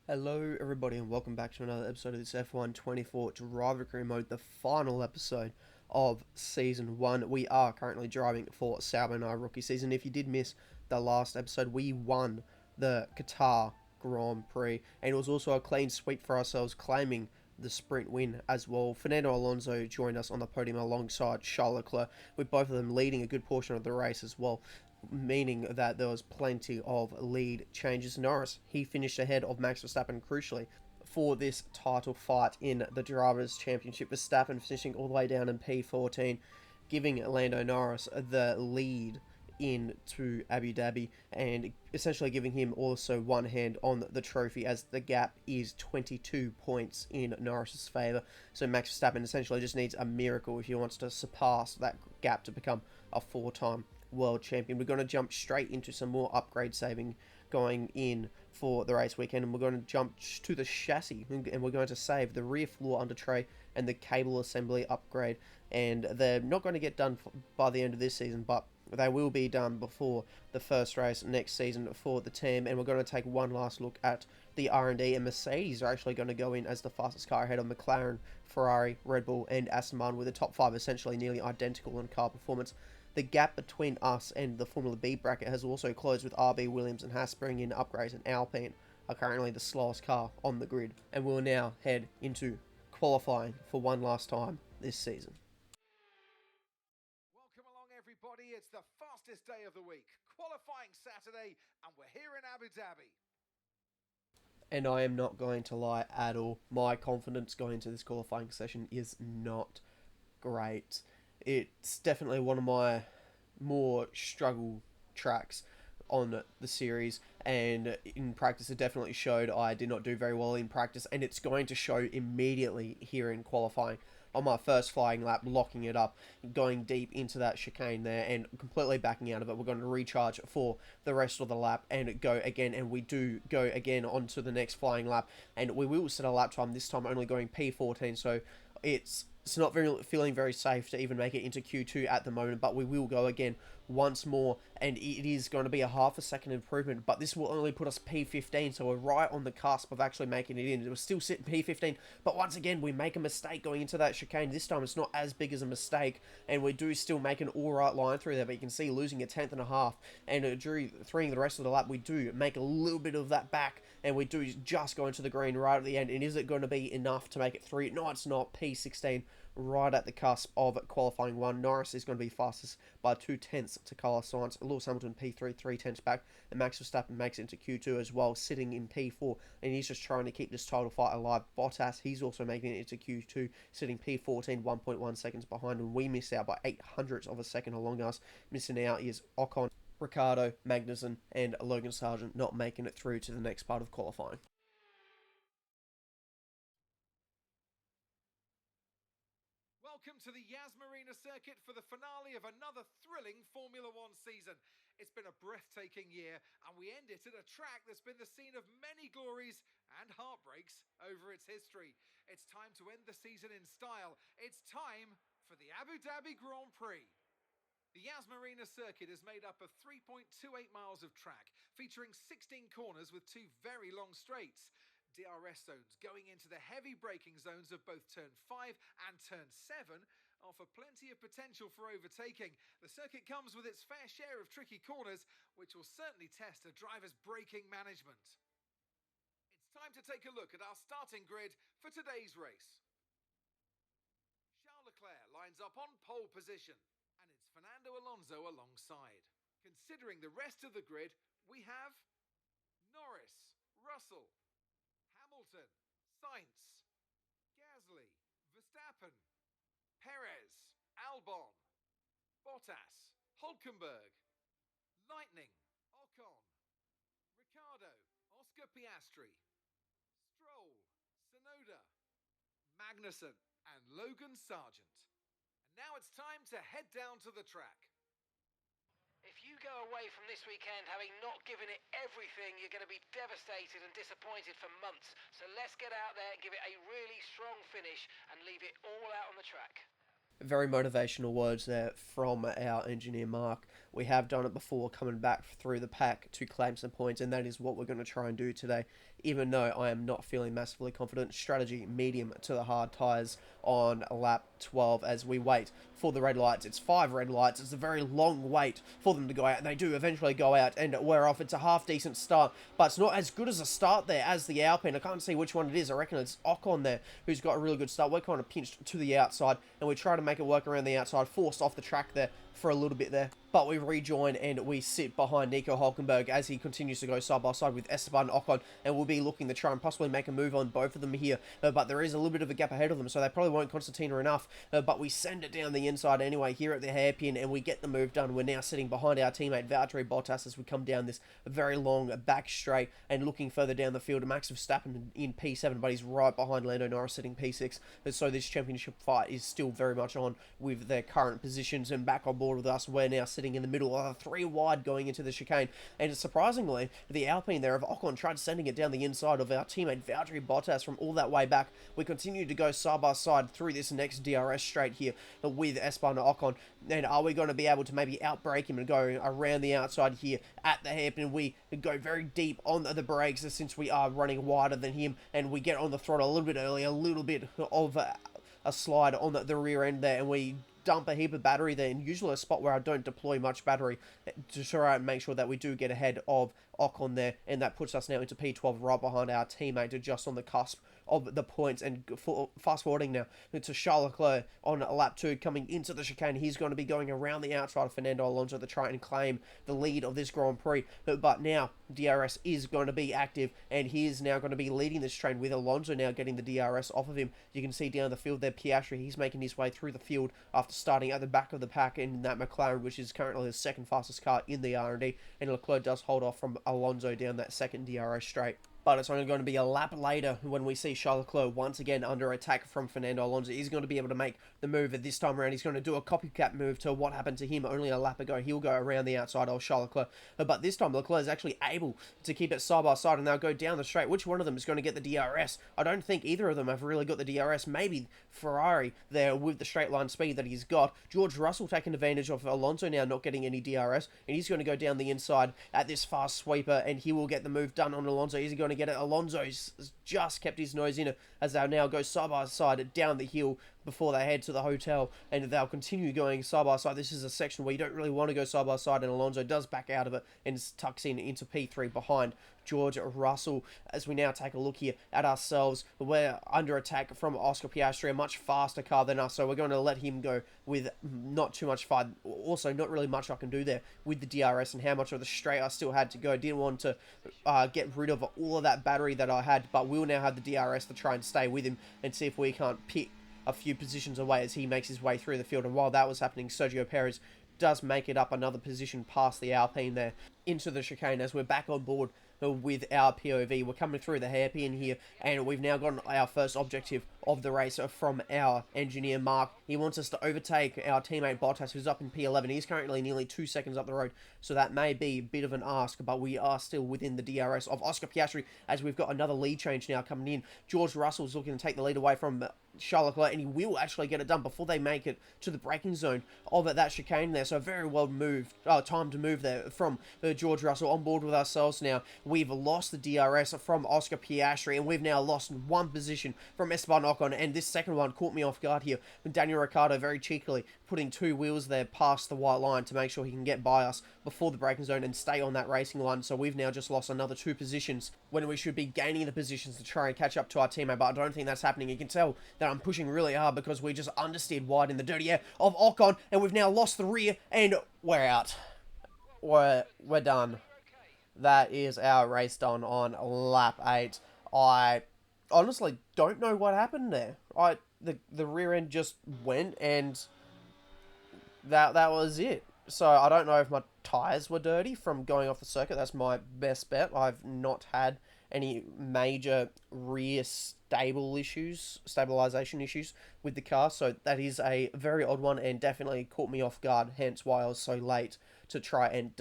Hello, everybody, and welcome back to another episode of this F1 24 Driver Career Mode, the final episode of Season 1. We are currently driving for Sauber in our rookie season. If you did miss the last episode, we won the Qatar Grand Prix, and it was also a clean sweep for ourselves, claiming the sprint win as well. Fernando Alonso joined us on the podium alongside Charles Leclerc, with both of them leading a good portion of the race as well, meaning that there was plenty of lead changes. Norris, he finished ahead of Max Verstappen crucially for this title fight in the Drivers' Championship. Verstappen finishing all the way down in P14, giving Lando Norris the lead into Abu Dhabi and essentially giving him also one hand on the trophy, as the gap is 22 points in Norris's favour. So Max Verstappen essentially just needs a miracle if he wants to surpass that gap to become a four-time world champion. We're going to jump straight into some more upgrade saving going in for the race weekend, and we're going to jump to the chassis, and we're going to save the rear floor under tray and the cable assembly upgrade. And they're not going to get done by the end of this season, but they will be done before the first race next season for the team. And we're going to take one last look at the R&D, and Mercedes are actually going to go in as the fastest car ahead of McLaren, Ferrari, Red Bull and Aston Martin, with the top five essentially nearly identical in car performance. The gap between us and the Formula B bracket has also closed, with RB, Williams and Haas bringing in upgrades, and Alpine are currently the slowest car on the grid. And we'll now head into qualifying for one last time this season. Welcome along, everybody. It's the fastest day of the week, qualifying Saturday, and we're here in Abu Dhabi. And I am not going to lie at all, my confidence going into this qualifying session is not great. It's definitely one of my more struggle tracks on the series, and in practice it definitely showed. I did not do very well in practice, and it's going to show immediately here in qualifying. On my first flying lap, locking it up, going deep into that chicane there and completely backing out of it. We're going to recharge for the rest of the lap and go again, and we do go again onto the next flying lap, and we will set a lap time, this time only going P14, so it's not feeling very safe to even make it into Q2 at the moment, but we will go again once more, and it is going to be a half a second improvement, but this will only put us P15, so we're right on the cusp of actually making it in. It was still sitting P15, but once again we make a mistake going into that chicane. This time it's not as big as a mistake, and we do still make an alright line through there, but you can see losing a tenth and a half, and during the rest of the lap we do make a little bit of that back, and we do just go into the green right at the end. And is it going to be enough to make it through? No, it's not. P16 right at the cusp of qualifying one. Norris is going to be fastest by 2 tenths to Carlos Sainz. Lewis Hamilton P3, 3 tenths back, and Max Verstappen makes it into Q2 as well, sitting in P4, and he's just trying to keep this title fight alive. Bottas, he's also making it into Q2, sitting P14, 1.1 seconds behind, and we miss out by 800ths of a second along us. Missing out is Ocon, Ricciardo, Magnussen, and Logan Sargent not making it through to the next part of qualifying. Welcome to the Yas Marina circuit for the finale of another thrilling Formula One season. It's been a breathtaking year, and we end it at a track that's been the scene of many glories and heartbreaks over its history. It's time to end the season in style. It's time for the Abu Dhabi Grand Prix. The Yas Marina circuit is made up of 3.28 miles of track, featuring 16 corners with two very long straights. DRS zones going into the heavy braking zones of both turn 5 and turn 7 offer plenty of potential for overtaking. The circuit comes with its fair share of tricky corners, which will certainly test a driver's braking management. It's time to take a look at our starting grid for today's race. Charles Leclerc lines up on pole position, and it's Fernando Alonso alongside. Considering the rest of the grid, we have Norris, Russell, Hamilton, Sainz, Gasly, Verstappen, Perez, Albon, Bottas, Hulkenberg, Lightning, Ocon, Ricciardo, Oscar Piastri, Stroll, Tsunoda, Magnussen and Logan Sargent. And now it's time to head down to the track. If you go away from this weekend having not given it everything, you're going to be devastated and disappointed for months. So let's get out there and give it a really strong finish and leave it all out on the track. Very motivational words there from our engineer Mark. We have done it before, coming back through the pack to claim some points, and that is what we're going to try and do today even though I am not feeling massively confident. Strategy medium to the hard tyres on lap 12 as we wait for the red lights. It's 5 red lights. It's a very long wait for them to go out, and they do eventually go out, and we're off. It's a half-decent start, but it's not as good as a start there as the Alpine. I can't see which one it is. I reckon it's Ocon there who's got a really good start. We're kind of pinched to the outside, and we try to make it work around the outside, forced off the track there for a little bit there. But we rejoin and we sit behind Nico Hulkenberg as he continues to go side by side with Esteban Ocon, and we'll be looking to try and possibly make a move on both of them here. But there is a little bit of a gap ahead of them, so they probably won't concertina enough. But we send it down the inside anyway here at the hairpin, and we get the move done. We're now sitting behind our teammate Valtteri Bottas as we come down this very long back straight and looking further down the field. Max Verstappen in P7, but he's right behind Lando Norris sitting P6. And so this championship fight is still very much on with their current positions, and back on board with us. We're now sitting in the middle of 3 wide going into the chicane, and surprisingly the Alpine there of Ocon tried sending it down the inside of our teammate Valtteri Bottas from all that way back. We continue to go side by side through this next DRS straight here with Esteban Ocon, and are we going to be able to maybe outbrake him and go around the outside here at the hairpin? We go very deep on the brakes since we are running wider than him, and we get on the throttle a little bit early, a little bit of a slide on the rear end there, and we dump a heap of battery there, and usually a spot where I don't deploy much battery to try and make sure that we do get ahead of Ocon there, and that puts us now into P12 right behind our teammate, just on the cusp of the points. And fast forwarding now to Charles Leclerc on lap 2 coming into the chicane. He's going to be going around the outside of Fernando Alonso to try and claim the lead of this Grand Prix, but now DRS is going to be active, and he is now going to be leading this train with Alonso now getting the DRS off of him. You can see down the field there Piastri, he's making his way through the field after starting at the back of the pack in that McLaren, which is currently the second fastest car in the R&D, and Leclerc does hold off from Alonso down that second DRS straight. But it's only going to be a lap later when we see Charles Leclerc once again under attack from Fernando Alonso. He's going to be able to make the move at this time around. He's going to do a copycat move to what happened to him only a lap ago. He'll go around the outside of Charles Leclerc. But this time Leclerc is actually able to keep it side by side, and they'll go down the straight. Which one of them is going to get the DRS? I don't think either of them have really got the DRS. Maybe Ferrari there with the straight line speed that he's got. George Russell taking advantage of Alonso now not getting any DRS, and he's going to go down the inside at this fast sweeper, and he will get the move done on Alonso. Is he going to get it? Alonso's just kept his nose in it as they'll now go side by side down the hill before they head to the hotel, and they'll continue going side by side. This is a section where you don't really want to go side by side, and Alonso does back out of it and tucks in into P3 behind George Russell. As we now take a look here at ourselves, we're under attack from Oscar Piastri, a much faster car than us, so we're going to let him go with not too much fight. Also, not really much I can do there with the DRS and how much of the straight I still had to go. Didn't want to get rid of all of that battery that I had, but we'll now have the DRS to try and stay with him and see if we can't pick a few positions away as he makes his way through the field. And while that was happening, Sergio Perez does make it up another position past the Alpine there into the chicane as we're back on board with our POV. We're coming through the hairpin here, and we've now got our first objective of the race from our engineer Mark. He wants us to overtake our teammate Bottas, who's up in P11. He's currently nearly 2 seconds up the road, so that may be a bit of an ask, but we are still within the DRS of Oscar Piastri as we've got another lead change now coming in. George Russell's looking to take the lead away from Charles Leclerc, and he will actually get it done before they make it to the braking zone of that chicane there. So very well moved, time to move there from George Russell. On board with ourselves now. We've lost the DRS from Oscar Piastri, and we've now lost one position from Esteban Ocon, and this second one caught me off guard here. Daniel Ricciardo very cheekily putting 2 wheels there past the white line to make sure he can get by us before the braking zone and stay on that racing line. So we've now just lost another 2 positions when we should be gaining the positions to try and catch up to our teammate, but I don't think that's happening. You can tell that I'm pushing really hard because we just understeered wide in the dirty air of Ocon, and we've now lost the rear, and we're out. We're done. That is our race done on lap 8. I honestly don't know what happened there. The rear end just went, and that was it. So I don't know if my tyres were dirty from going off the circuit. That's my best bet. I've not had any major rear stabilization issues with the car, so that is a very odd one and definitely caught me off guard, hence why I was so late to try and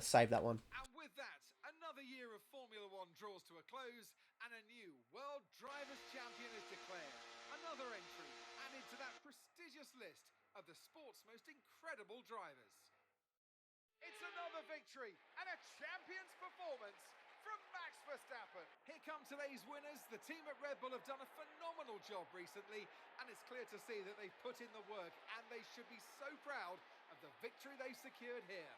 save that one. And with that, another year of Formula One draws to a close, and a new World Drivers' Champion is declared. Another entry added to that prestigious list of the sport's most incredible drivers. It's another victory and a champion's performance from Max Verstappen. Here come today's winners. The team at Red Bull have done a phenomenal job recently, and it's clear to see that they've put in the work, and they should be so proud of the victory they've secured here.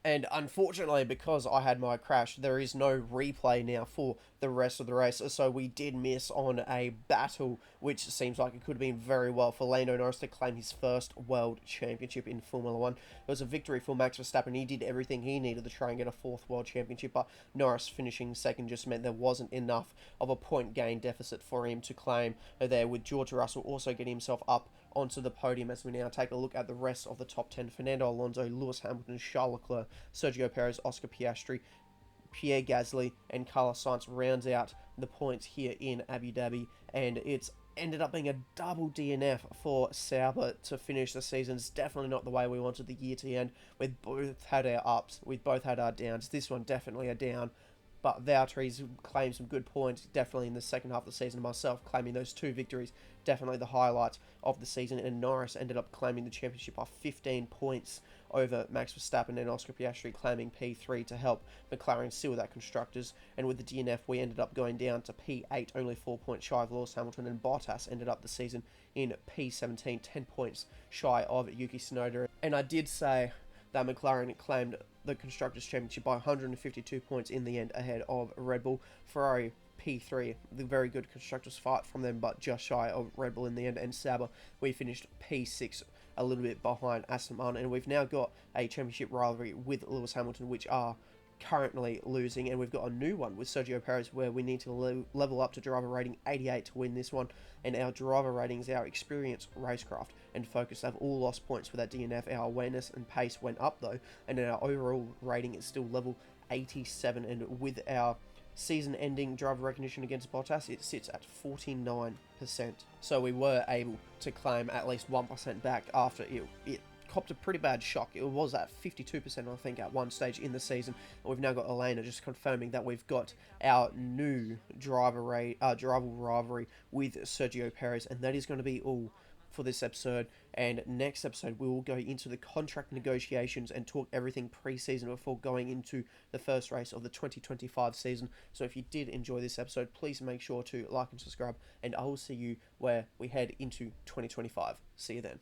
And unfortunately, because I had my crash, there is no replay now for the rest of the race. So we did miss on a battle, which seems like it could have been very well for Lando Norris to claim his first World Championship in Formula 1. It was a victory for Max Verstappen. He did everything he needed to try and get a fourth World Championship, but Norris finishing second just meant there wasn't enough of a point gain deficit for him to claim there, with George Russell also getting himself up onto the podium as we now take a look at the rest of the top 10. Fernando Alonso, Lewis Hamilton, Charles Leclerc, Sergio Perez, Oscar Piastri, Pierre Gasly, and Carlos Sainz rounds out the points here in Abu Dhabi, and it's ended up being a double DNF for Sauber to finish the season. It's definitely not the way we wanted the year to end. We've both had our ups, we've both had our downs. This one definitely a down, but Valtteri's claimed some good points, definitely in the second half of the season. Myself claiming those two victories, definitely the highlights of the season. And Norris ended up claiming the championship by 15 points over Max Verstappen, and Oscar Piastri claiming P3 to help McLaren seal that constructors. And with the DNF, we ended up going down to P8, only 4 points shy of Lewis Hamilton, and Bottas ended up the season in P17, 10 points shy of Yuki Tsunoda. And I did say that McLaren claimed the Constructors' Championship by 152 points in the end, ahead of Red Bull. Ferrari P3, the very good Constructors fight from them, but just shy of Red Bull in the end. And Sauber, we finished P6, a little bit behind Aston Martin. And we've now got a championship rivalry with Lewis Hamilton, which are currently losing, and we've got a new one with Sergio Perez where we need to level up to driver rating 88 to win this one. And our driver ratings, our experience, racecraft and focus have all lost points for that DNF. Our awareness and pace went up though, and our overall rating is still level 87, and with our season ending driver recognition against Bottas, it sits at 49%. So we were able to claim at least 1% back after it copped a pretty bad shock. It was at 52%, I think, at one stage in the season. And we've now got Elena just confirming that we've got our new driver rivalry with Sergio Perez, and that is going to be all for this episode. And next episode we will go into the contract negotiations and talk everything pre-season before going into the first race of the 2025 season. So if you did enjoy this episode, please make sure to like and subscribe, and I will see you where we head into 2025. See you then.